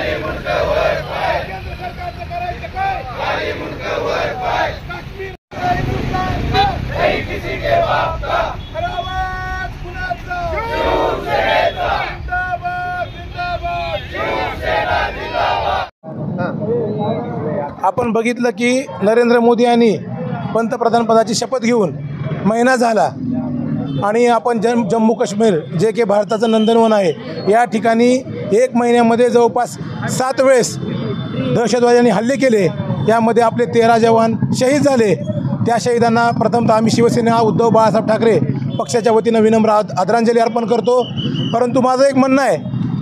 केंद्र सरकारचं करायचं काय? काश्मीर खरा आवाज कुणाचा? जिंदाबाद जिंदाबाद. आपण बघितलं की नरेंद्र मोदी यांनी पंतप्रधान पदाची शपथ घेऊन महिना झाला आणि आपण जम्मू काश्मीर जे की भारताचं नंदनवन आहे या ठिकाणी 1 महिन्यामध्ये जवळपास 7 वेळेस दहशतवाद्यांनी हल्ले केले. यामध्ये आपले 13 जवान शहीद झाले. त्या शहीदांना प्रथमतः आम्ही शिवसेना उद्धव बाळासाहेब ठाकरे पक्षाच्या वतीनं विनम्र आदरांजली अर्पण करतो. परंतु माझं एक म्हणणं आहे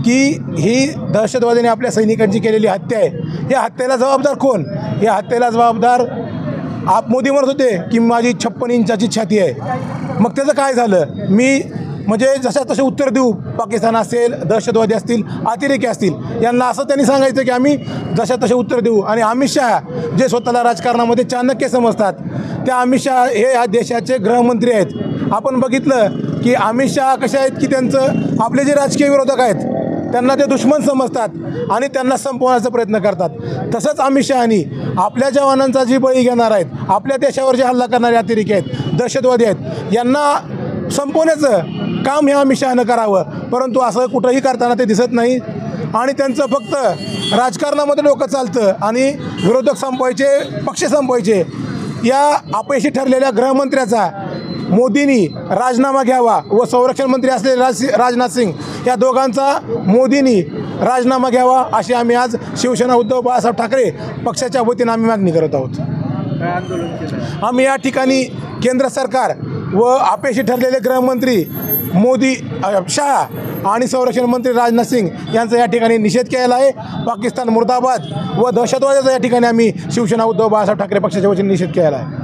की ही दहशतवाद्यांनी आपल्या सैनिकांची केलेली हत्या आहे. या हत्येला जबाबदार कोण? या हत्येला जबाबदार मोदी म्हणत होते की माझी 56 इंचाची छाती आहे. मग त्याचं काय झालं? मी म्हणजे जशा तसे उत्तर देऊ. पाकिस्तान असेल, दहशतवादी असतील, अतिरेकी असतील, यांना असं त्यांनी सांगायचं की आम्ही जशा तसे उत्तर देऊ. आणि अमित शहा जे स्वतःला राजकारणामध्ये चाणक्य समजतात, त्या अमित शहा हे या देशाचे गृहमंत्री आहेत. आपण बघितलं की अमित शहा कसे आहेत की त्यांचं आपले जे राजकीय विरोधक आहेत त्यांना ते दुश्मन समजतात आणि त्यांना संपवण्याचा प्रयत्न करतात. तसंच अमित शहानी आपल्या जवानांचा जी बळी घेणार आहेत, आपल्या देशावर जे हल्ला करणारे अतिरेकी आहेत, दहशतवादी आहेत, यांना संपवण्याचं काम हे अमित शहानं करावं. परंतु असं कुठंही करताना ते दिसत नाही आणि त्यांचं फक्त राजकारणामध्ये डोकं चालतं आणि विरोधक संपवायचे, पक्ष संपवायचे. या अपयशी ठरलेल्या गृहमंत्र्याचा मोदींनी राजीनामा घ्यावा व संरक्षण मंत्री असलेले राजनाथ सिंग या दोघांचा मोदींनी राजीनामा घ्यावा अशी आम्ही आज शिवसेना उद्धव बाळासाहेब ठाकरे पक्षाच्या वतीनं आम्ही मागणी करत आहोत. आम्ही या ठिकाणी केंद्र सरकार व अपयशी ठरलेले गृहमंत्री मोदी, शहा आणि संरक्षण मंत्री राजनाथ सिंग यांचा या ठिकाणी निषेध केला आहे. पाकिस्तान मुर्दाबाद व दहशतवादाचा या ठिकाणी आम्ही शिवसेना उद्धव बाळासाहेब ठाकरे पक्षाच्या वतीने निषेध केला आहे.